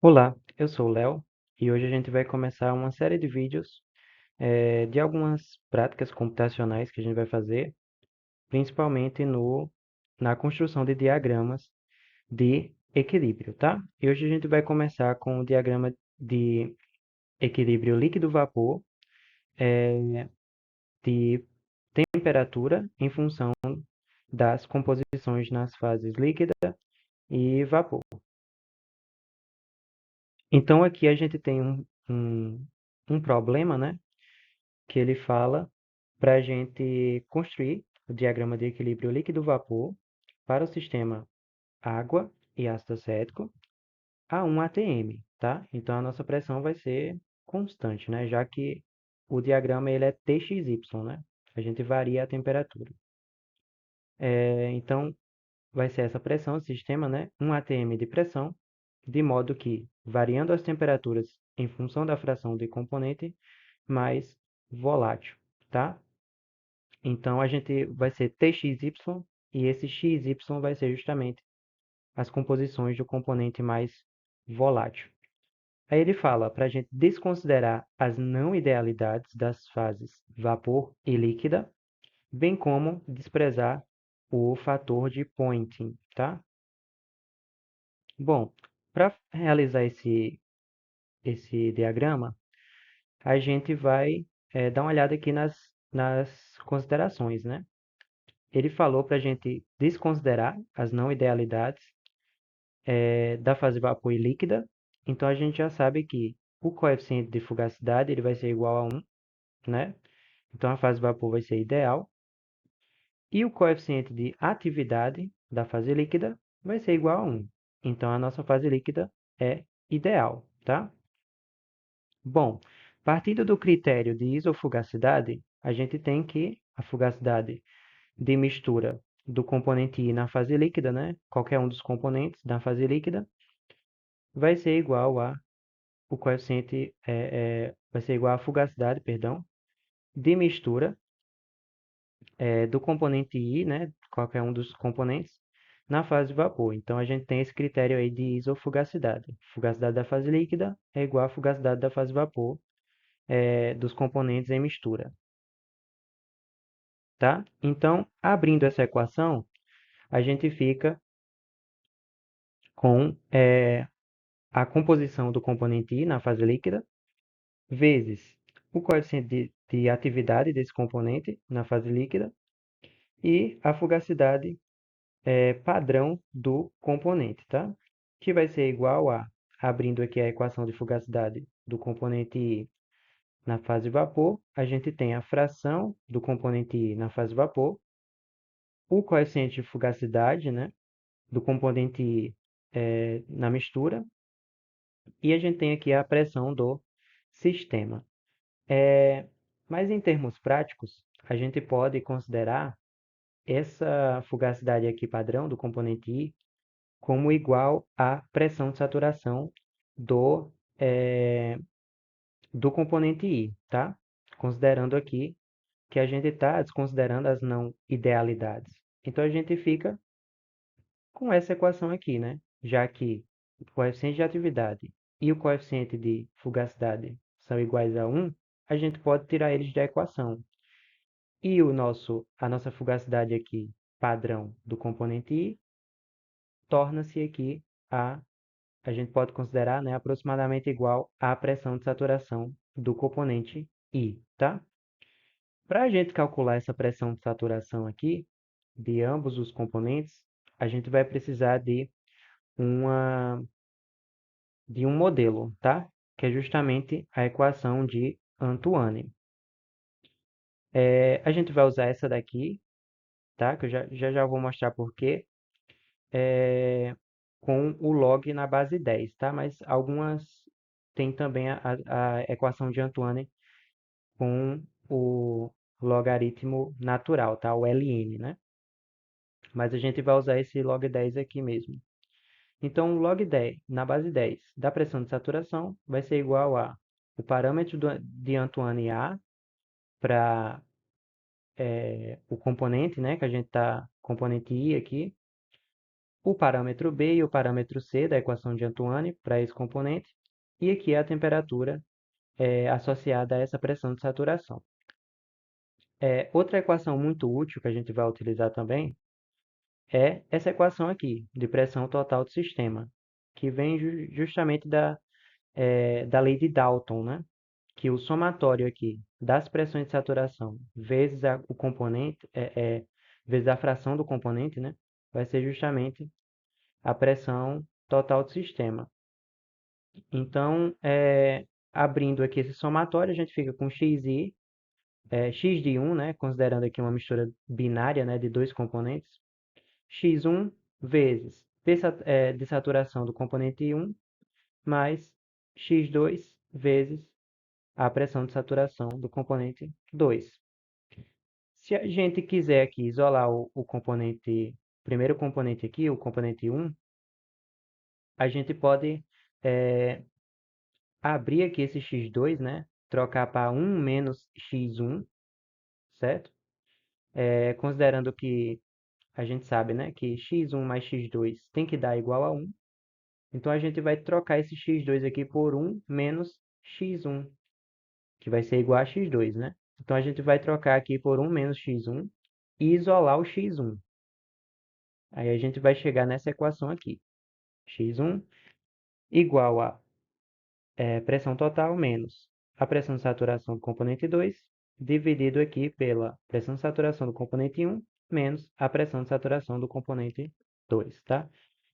Olá, eu sou o Léo e hoje a gente vai começar uma série de vídeos de algumas práticas computacionais que a gente vai fazer, principalmente na construção de diagramas de equilíbrio, tá? E hoje a gente vai começar com o diagrama de equilíbrio líquido-vapor de temperatura em função das composições nas fases líquida e vapor. Então aqui a gente tem um problema, né? Que ele fala para a gente construir o diagrama de equilíbrio líquido-vapor para o sistema água e ácido acético a 1 atm, tá? Então a nossa pressão vai ser constante, né? Já que o diagrama ele é TXY, né? A gente varia a temperatura. Então vai ser essa pressão do sistema, né? 1 atm de pressão, de modo que, variando as temperaturas em função da fração de componente, mais volátil, tá? Então, a gente vai ser TXY e esse XY vai ser justamente as composições do componente mais volátil. Aí ele fala para a gente desconsiderar as não idealidades das fases vapor e líquida, bem como desprezar o fator de Poynting, tá? Bom, para realizar esse diagrama, a gente vai dar uma olhada aqui nas considerações, né? Ele falou para a gente desconsiderar as não idealidades da fase vapor e líquida. Então, a gente já sabe que o coeficiente de fugacidade ele vai ser igual a 1, né? Então, a fase vapor vai ser ideal. E o coeficiente de atividade da fase líquida vai ser igual a 1. Então, a nossa fase líquida é ideal, tá? Bom, partindo do critério de isofugacidade, a gente tem que a fugacidade de mistura do componente I na fase líquida, né? Qualquer um dos componentes da fase líquida vai ser igual a o coeficiente vai ser igual à fugacidade, perdão, de mistura do componente I, né? Qualquer um dos componentes na fase de vapor. Então a gente tem esse critério aí de isofugacidade. Fugacidade da fase líquida é igual à fugacidade da fase de vapor dos componentes em mistura, tá? Então, abrindo essa equação, a gente fica com a composição do componente I na fase líquida, vezes o coeficiente de atividade desse componente na fase líquida e a fugacidade padrão do componente, tá? Que vai ser igual a, abrindo aqui a equação de fugacidade do componente I na fase vapor, a gente tem a fração do componente I na fase vapor, o coeficiente de fugacidade, né, do componente I na mistura, e a gente tem aqui a pressão do sistema. Mas em termos práticos, a gente pode considerar essa fugacidade aqui padrão do componente I como igual à pressão de saturação do, do componente I, tá? Considerando aqui que a gente está desconsiderando as não idealidades. Então, a gente fica com essa equação aqui, né? Já que o coeficiente de atividade e o coeficiente de fugacidade são iguais a 1, a gente pode tirar eles da equação. E a nossa fugacidade aqui, padrão do componente I, torna-se aqui a gente pode considerar, né, aproximadamente igual à pressão de saturação do componente I, tá? Para a gente calcular essa pressão de saturação aqui, de ambos os componentes, a gente vai precisar uma, de um modelo, tá? Que é justamente a equação de Antoine. A gente vai usar essa daqui, tá? Que eu já vou mostrar por quê. Com o log na base 10, tá? Mas algumas tem também a equação de Antoine com o logaritmo natural, tá? O ln, né? Mas a gente vai usar esse log 10 aqui mesmo. Então, o log 10 na base 10 da pressão de saturação vai ser igual a o parâmetro de Antoine A para o componente, né? Que a gente está, componente I aqui, o parâmetro B e o parâmetro C da equação de Antoine para esse componente, e aqui a temperatura associada a essa pressão de saturação. Outra equação muito útil que a gente vai utilizar também é essa equação aqui, de pressão total do sistema, que vem justamente da lei de Dalton, né? Que o somatório aqui das pressões de saturação vezes o componente, vezes a fração do componente, né? Vai ser justamente a pressão total do sistema. Então, abrindo aqui esse somatório, a gente fica com xi, x de 1, né? Considerando aqui uma mistura binária, né? De dois componentes, x1 vezes de saturação do componente 1 mais x2 vezes a pressão de saturação do componente 2. Se a gente quiser aqui isolar o primeiro componente aqui, o componente 1, a gente pode abrir aqui esse x2, né? Trocar para 1 menos x1, certo? Considerando que a gente sabe, né, que x1 mais x2 tem que dar igual a 1. Então, a gente vai trocar esse x2 aqui por 1 menos x1, que vai ser igual a x2, né? Então, a gente vai trocar aqui por 1 menos x1 e isolar o x1. Aí, a gente vai chegar nessa equação aqui. x1 igual a pressão total menos a pressão de saturação do componente 2, dividido aqui pela pressão de saturação do componente 1, menos a pressão de saturação do componente 2, tá?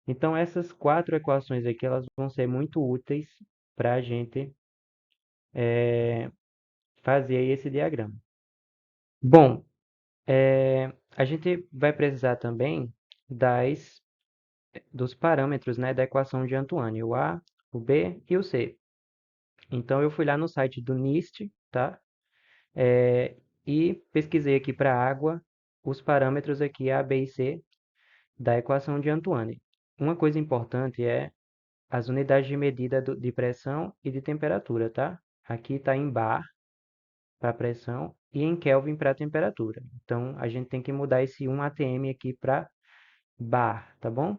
Então, essas quatro equações aqui, elas vão ser muito úteis para a gente fazer aí esse diagrama. Bom, a gente vai precisar também dos parâmetros, né, da equação de Antoine, o A, o B e o C. Então, eu fui lá no site do NIST, tá? E pesquisei aqui para água os parâmetros aqui A, B e C da equação de Antoine. Uma coisa importante é as unidades de medida de pressão e de temperatura, tá? Aqui está em bar para pressão e em Kelvin para temperatura. Então, a gente tem que mudar esse 1 atm aqui para bar, tá bom?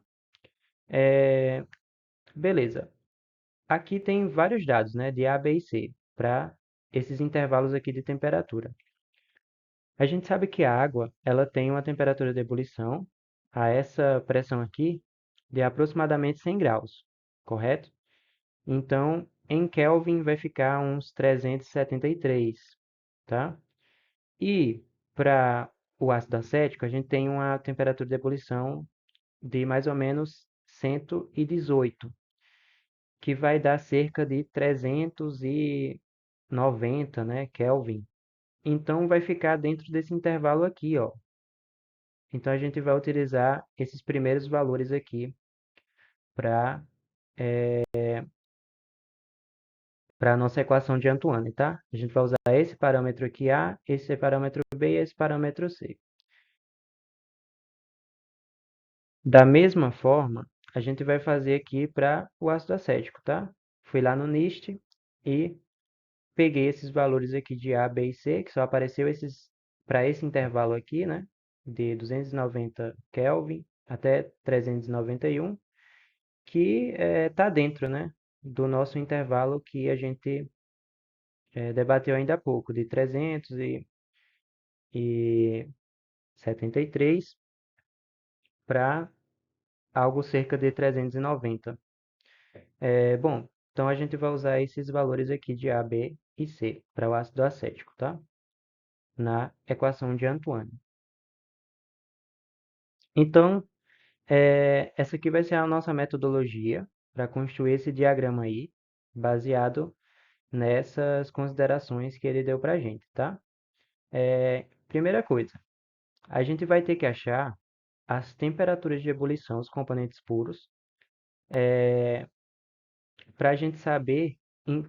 Beleza. Aqui tem vários dados, né, de A, B e C, para esses intervalos aqui de temperatura. A gente sabe que a água, ela tem uma temperatura de ebulição a essa pressão aqui de aproximadamente 100 graus, correto? Então, em Kelvin vai ficar uns 373, tá? E para o ácido acético, a gente tem uma temperatura de ebulição de mais ou menos 118, que vai dar cerca de 390, né, Kelvin. Então, vai ficar dentro desse intervalo aqui, ó. Então, a gente vai utilizar esses primeiros valores aqui para a nossa equação de Antoine, tá? A gente vai usar esse parâmetro aqui A, esse parâmetro B e esse parâmetro C. Da mesma forma, a gente vai fazer aqui para o ácido acético, tá? Fui lá no NIST e peguei esses valores aqui de A, B e C, que só apareceu para esse intervalo aqui, né? De 290 Kelvin até 391, que está dentro, né? Do nosso intervalo que a gente debateu ainda há pouco, de 373 para algo cerca de 390. Bom, então a gente vai usar esses valores aqui de A, B e C para o ácido acético, tá? Na equação de Antoine. Então, essa aqui vai ser a nossa metodologia para construir esse diagrama aí, baseado nessas considerações que ele deu para a gente, tá? Primeira coisa, a gente vai ter que achar as temperaturas de ebulição dos componentes puros para a gente saber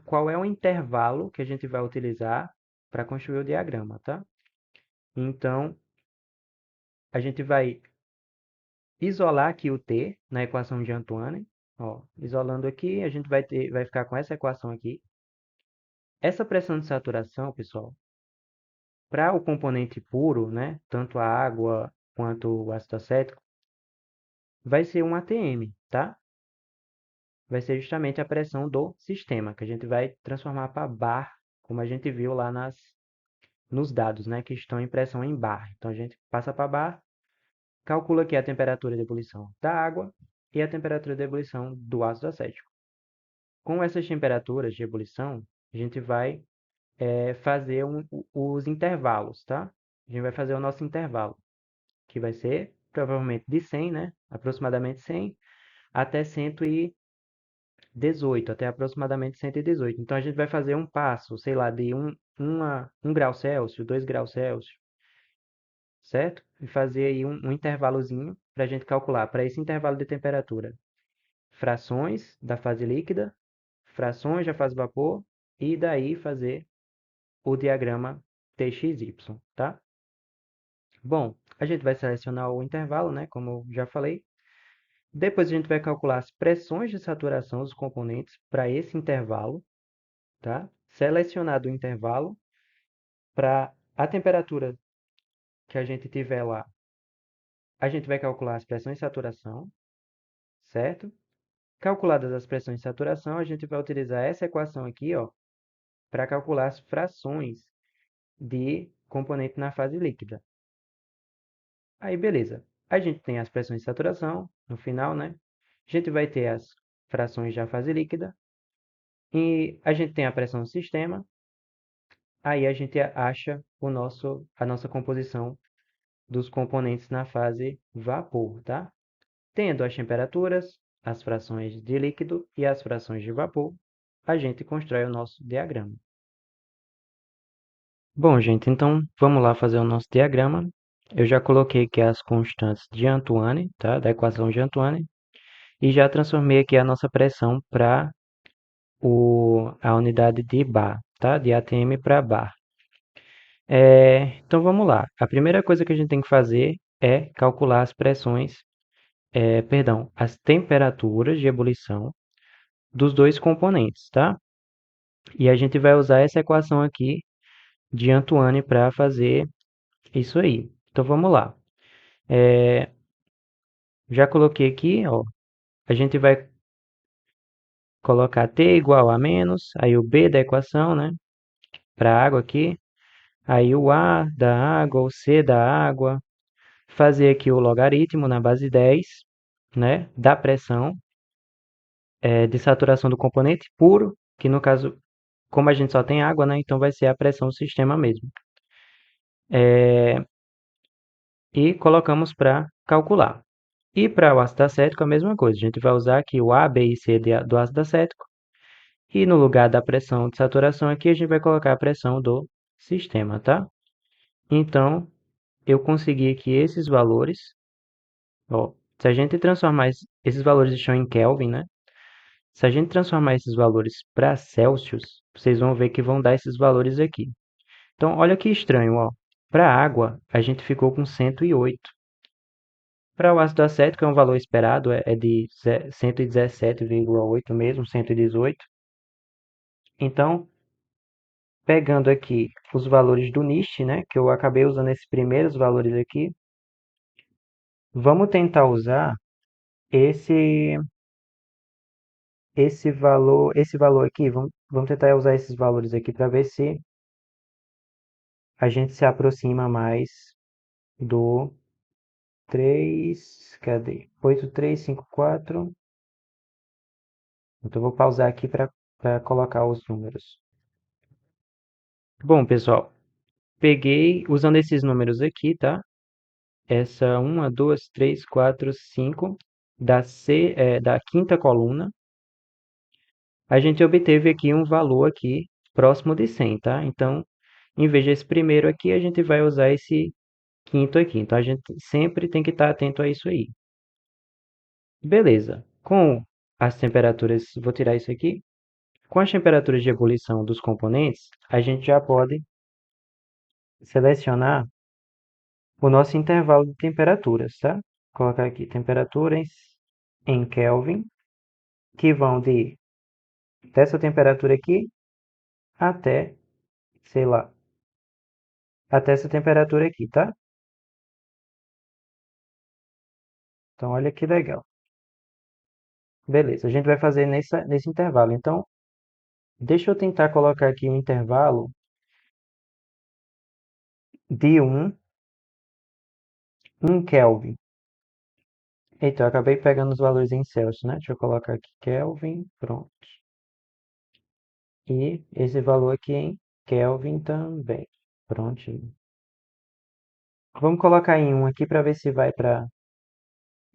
qual é o intervalo que a gente vai utilizar para construir o diagrama, tá? Então, a gente vai isolar aqui o T na equação de Antoine. Ó, isolando aqui, a gente vai ficar com essa equação aqui. Essa pressão de saturação, pessoal, para o componente puro, né, tanto a água quanto o ácido acético, vai ser um ATM, tá? Vai ser justamente a pressão do sistema, que a gente vai transformar para bar, como a gente viu lá nos dados, né, que estão em pressão em bar. Então a gente passa para bar, calcula aqui a temperatura de ebulição da água e a temperatura de ebulição do ácido acético. Com essas temperaturas de ebulição, a gente vai fazer os intervalos, tá? A gente vai fazer o nosso intervalo, que vai ser provavelmente de 100, né? Aproximadamente 100 até 118, até aproximadamente 118. Então a gente vai fazer um passo, sei lá, de 1 grau Celsius, 2 graus Celsius, certo? E fazer aí um intervalozinho para a gente calcular para esse intervalo de temperatura frações da fase líquida, frações da fase vapor e daí fazer o diagrama TXY, tá? Bom, a gente vai selecionar o intervalo, né, como eu já falei. Depois a gente vai calcular as pressões de saturação dos componentes para esse intervalo, tá? Selecionado o intervalo para a temperatura que a gente tiver lá, a gente vai calcular as pressões de saturação, certo? Calculadas as pressões de saturação, a gente vai utilizar essa equação aqui, ó, para calcular as frações de componente na fase líquida. Aí, beleza. A gente tem as pressões de saturação no final, né? A gente vai ter as frações da fase líquida e a gente tem a pressão do sistema. Aí a gente acha a nossa composição dos componentes na fase vapor, tá? Tendo as temperaturas, as frações de líquido e as frações de vapor, a gente constrói o nosso diagrama. Bom, gente, então vamos lá fazer o nosso diagrama. Eu já coloquei aqui as constantes de Antoine, tá? Da equação de Antoine, e já transformei aqui a nossa pressão para a unidade de bar, tá? De ATM para bar. Então vamos lá. A primeira coisa que a gente tem que fazer é calcular as pressões, perdão, as temperaturas de ebulição dos dois componentes, tá? E a gente vai usar essa equação aqui de Antoine para fazer isso aí. Então vamos lá. Já coloquei aqui, ó, a gente vai colocar T igual a menos, aí o B da equação, né, para a água aqui, aí o A da água, o C da água, fazer aqui o logaritmo na base 10, né, da pressão de saturação do componente puro, que no caso, como a gente só tem água, né, então vai ser a pressão do sistema mesmo. E colocamos para calcular. E para o ácido acético a mesma coisa, a gente vai usar aqui o A, B e C do ácido acético, e no lugar da pressão de saturação aqui, a gente vai colocar a pressão do sistema, tá? Então, eu consegui aqui esses valores. Ó, se a gente transformar esses valores estão em Kelvin, né? Se a gente transformar esses valores para Celsius, vocês vão ver que vão dar esses valores aqui. Então, olha que estranho, ó. Para a água, a gente ficou com 108. Para o ácido acético, é um valor esperado, é de 117,8 mesmo, 118. Então, pegando aqui os valores do NIST, né, que eu acabei usando esses primeiros valores aqui, vamos tentar usar esse esse valor aqui, vamos tentar usar esses valores aqui para ver se a gente se aproxima mais do 3, cadê? 8354. Então eu vou pausar aqui para colocar os números. Bom, pessoal, peguei usando esses números aqui, tá? Essa 1, 2, 3, 4, 5 da quinta coluna, a gente obteve aqui um valor aqui próximo de 100, tá? Então, em vez desse primeiro aqui, a gente vai usar esse quinto aqui. Então, a gente sempre tem que estar atento a isso aí. Beleza. Com as temperaturas, vou tirar isso aqui. Com as temperaturas de ebulição dos componentes, a gente já pode selecionar o nosso intervalo de temperaturas, tá? Colocar aqui temperaturas em Kelvin, que vão dessa temperatura aqui até, sei lá, até essa temperatura aqui, tá? Então, olha que legal. Beleza, a gente vai fazer nesse intervalo. Então, deixa eu tentar colocar aqui um intervalo de 1 Kelvin. Eita, eu acabei pegando os valores em Celsius, né? Deixa eu colocar aqui Kelvin, pronto. E esse valor aqui em Kelvin também. Prontinho. Vamos colocar em 1 aqui para ver se vai para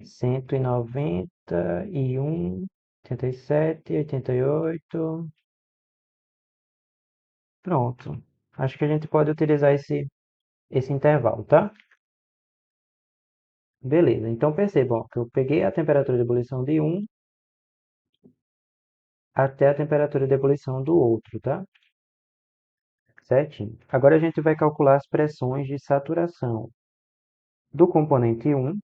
191, 87, 88. Pronto. Acho que a gente pode utilizar esse intervalo, tá? Beleza. Então percebam que eu peguei a temperatura de ebulição de um até a temperatura de ebulição do outro, tá? Certinho. Agora a gente vai calcular as pressões de saturação do componente um,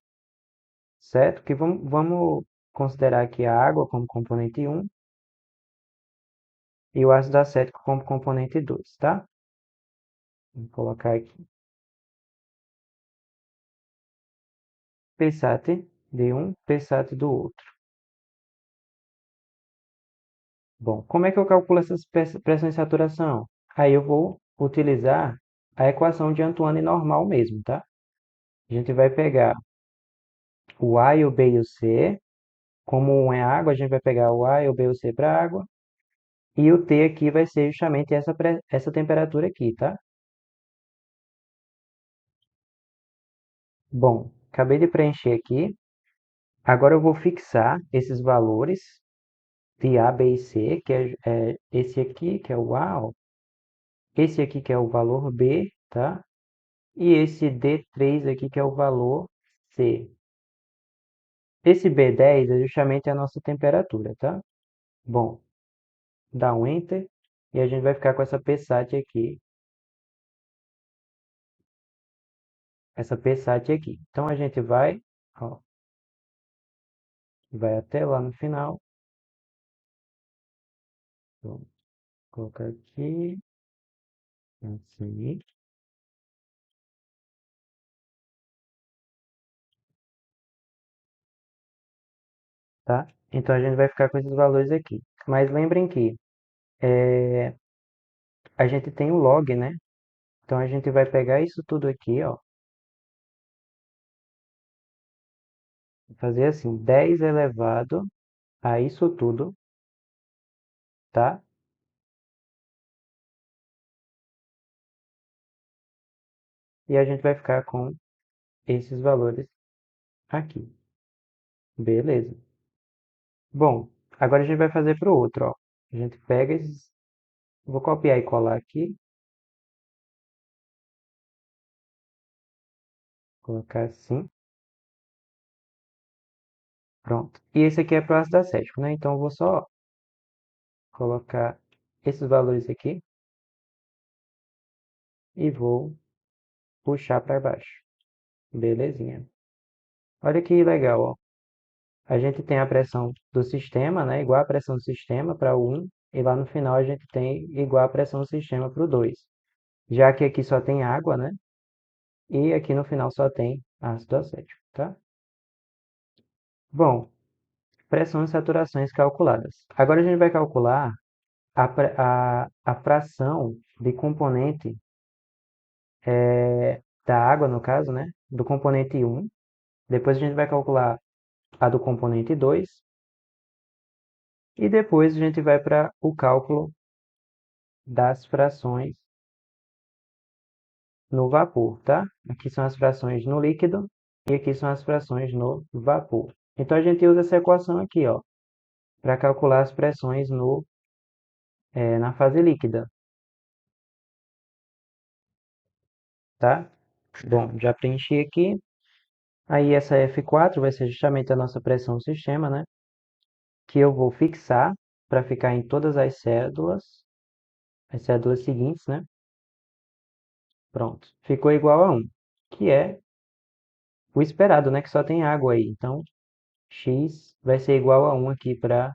certo? Que vamos considerar aqui a água como componente um e o ácido acético como componente 2, tá? Vou colocar aqui Psat de um, Psat do outro. Bom, como é que eu calculo essas pressões de saturação? Aí eu vou utilizar a equação de Antoine normal mesmo, tá? A gente vai pegar o A e o B e o C. Como um é água, a gente vai pegar o A e o B e o C para água. E o T aqui vai ser justamente essa temperatura aqui, tá? Bom, acabei de preencher aqui. Agora eu vou fixar esses valores de A, B e C, que é esse aqui, que é o A, ó. Esse aqui que é o valor B, tá? E esse D3 aqui que é o valor C. Esse B10 é justamente a nossa temperatura, tá? Bom, dá um Enter e a gente vai ficar com essa PSAT aqui, essa PSAT aqui. Então a gente vai, ó, vai até lá no final. Vou colocar aqui, assim, tá? Então a gente vai ficar com esses valores aqui. Mas lembrem que a gente tem o log, né? Então a gente vai pegar isso tudo aqui, ó, fazer assim, 10 elevado a isso tudo, tá? E a gente vai ficar com esses valores aqui. Beleza. Bom, agora a gente vai fazer para o outro, ó. A gente pega esses, vou copiar e colar aqui, colocar assim, pronto. E esse aqui é para o ácido acético, né? Então eu vou só colocar esses valores aqui e vou puxar para baixo. Belezinha. Olha que legal, ó. A gente tem a pressão do sistema, né? Igual a pressão do sistema para o 1, e lá no final a gente tem igual a pressão do sistema para o 2. Já que aqui só tem água, né? E aqui no final só tem ácido acético, tá? Bom, pressões e saturações calculadas. Agora a gente vai calcular a fração de componente da água, no caso, né? Do componente 1. Depois a gente vai calcular a do componente 2. E depois a gente vai para o cálculo das frações no vapor, tá? Aqui são as frações no líquido e aqui são as frações no vapor. Então a gente usa essa equação aqui, ó, para calcular as pressões na fase líquida, tá? Bom, já preenchi aqui. Aí essa F4 vai ser justamente a nossa pressão do sistema, né? Que eu vou fixar para ficar em todas as cédulas seguintes, né? Pronto. Ficou igual a 1, que é o esperado, né? Que só tem água aí. Então, x vai ser igual a 1 aqui para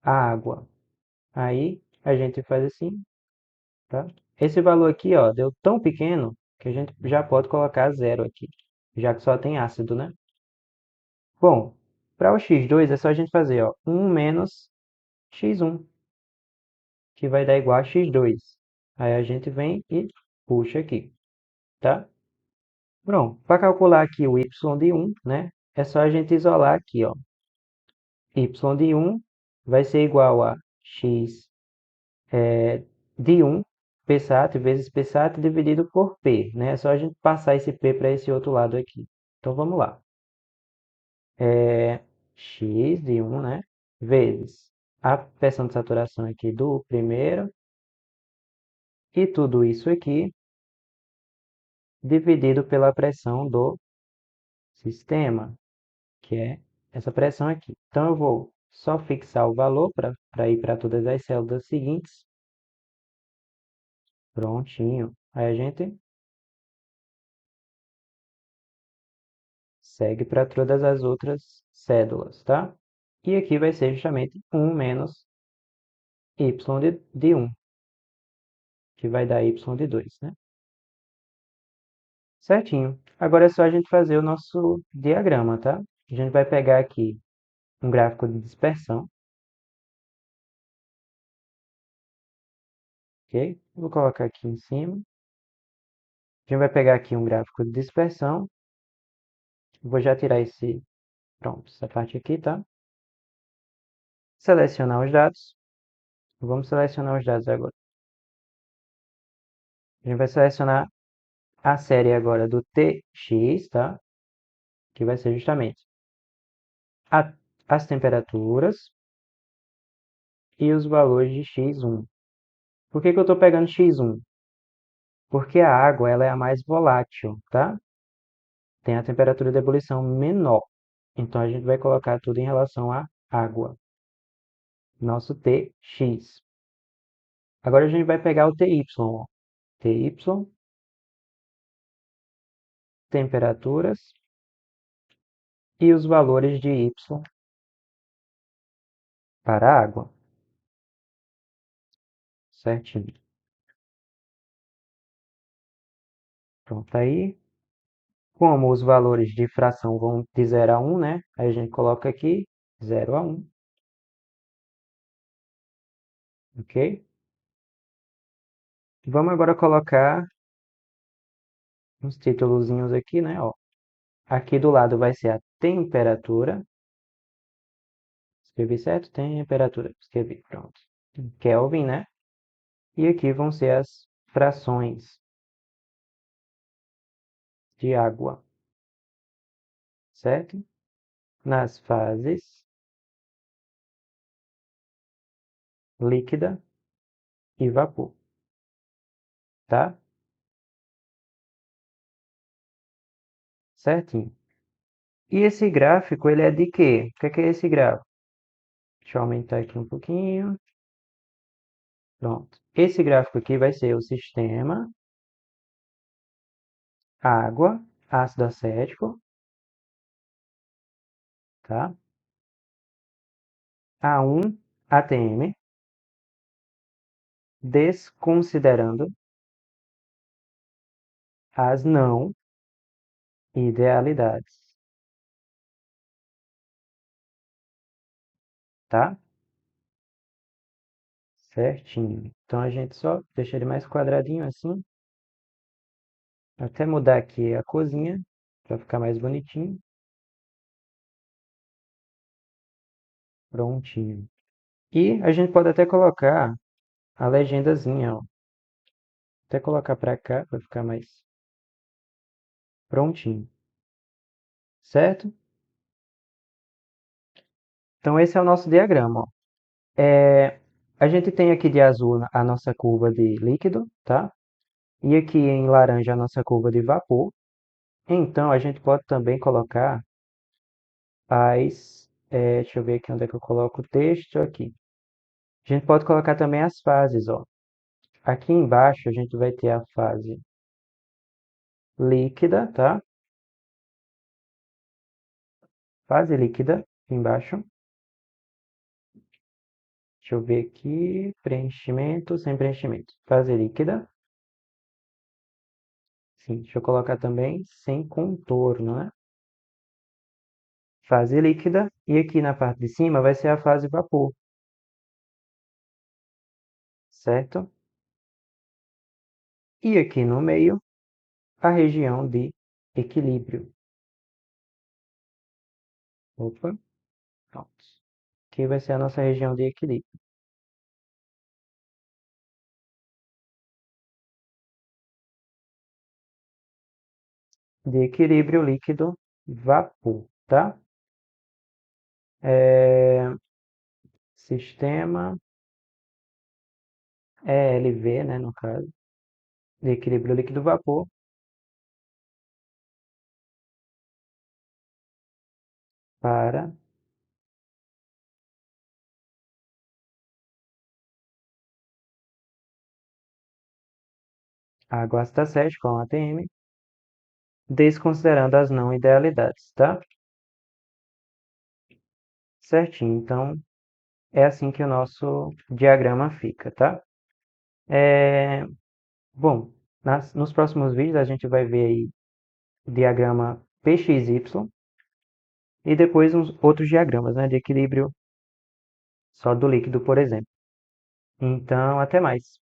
a água. Aí, a gente faz assim, tá? Esse valor aqui, ó, deu tão pequeno que a gente já pode colocar zero aqui, já que só tem ácido, né? Bom, para o x2 é só a gente fazer, ó, 1 menos x1, que vai dar igual a x2. Aí a gente vem e puxa aqui, tá? Pronto, para calcular aqui o y de 1, né? É só a gente isolar aqui, ó. Y de 1 vai ser igual a x de 1, p sat vezes p sat dividido por p, né? É só a gente passar esse p para esse outro lado aqui. Então vamos lá. X de 1, né? Vezes a pressão de saturação aqui do primeiro e tudo isso aqui dividido pela pressão do sistema, que é essa pressão aqui. Então eu vou só fixar o valor para ir para todas as células seguintes. Prontinho. Aí a gente segue para todas as outras cédulas, tá? E aqui vai ser justamente 1 menos y de 1, que vai dar y de 2, né? Certinho. Agora é só a gente fazer o nosso diagrama, tá? A gente vai pegar aqui um gráfico de dispersão, ok? Vou colocar aqui em cima. A gente vai pegar aqui um gráfico de dispersão. Vou já tirar pronto, essa parte aqui, tá? Selecionar os dados. Vamos selecionar os dados agora. A gente vai selecionar a série agora do TX, tá? Que vai ser justamente as temperaturas e os valores de X1. Por que eu estou pegando X1? Porque a água ela é a mais volátil, tá? Tem a temperatura de ebulição menor. Então a gente vai colocar tudo em relação à água. Nosso TX. Agora a gente vai pegar o TY. Ó. TY, temperaturas e os valores de Y para a água. Certinho. Pronto aí. Como os valores de fração vão de 0 a 1, né? Aí a gente coloca aqui 0 a 1. Ok? Vamos agora colocar uns títulozinhos aqui, né? Ó, aqui do lado vai ser a temperatura. Escrevi certo? Temperatura. Escrevi, pronto. Kelvin, né? E aqui vão ser as frações de água, certo? Nas fases líquida e vapor, tá? Certinho. E esse gráfico, ele é de quê? O que é esse gráfico? Deixa eu aumentar aqui um pouquinho. Pronto. Esse gráfico aqui vai ser o sistema, água, ácido acético, tá? A1 ATM, desconsiderando as não idealidades, tá? Certinho. Então a gente só deixa ele mais quadradinho assim, até mudar aqui a corzinha para ficar mais bonitinho. Prontinho. E a gente pode até colocar a legendazinha, ó. Até colocar para cá para ficar mais prontinho. Certo? Então esse é o nosso diagrama, ó. A gente tem aqui de azul a nossa curva de líquido, tá? E aqui em laranja a nossa curva de vapor. Então a gente pode também colocar deixa eu ver aqui onde é que eu coloco o texto aqui. A gente pode colocar também as fases, ó. Aqui embaixo a gente vai ter a fase líquida, tá? Fase líquida, aqui embaixo. Deixa eu ver aqui, preenchimento, sem preenchimento. Fase líquida. Sim, deixa eu colocar também sem contorno, né? fase líquida, e aqui na parte de cima vai ser a fase vapor, certo? E aqui no meio, a região de equilíbrio. Opa, pronto. Aqui vai ser a nossa região de equilíbrio. De equilíbrio líquido vapor, tá? Sistema ELV, né, no caso, de equilíbrio líquido vapor para água ácida acética com ATM, desconsiderando as não idealidades, tá? Certinho. Então, é assim que o nosso diagrama fica, tá? É, bom, nos próximos vídeos a gente vai ver aí o diagrama PXY e depois uns outros diagramas, né, de equilíbrio só do líquido, por exemplo. Então, até mais.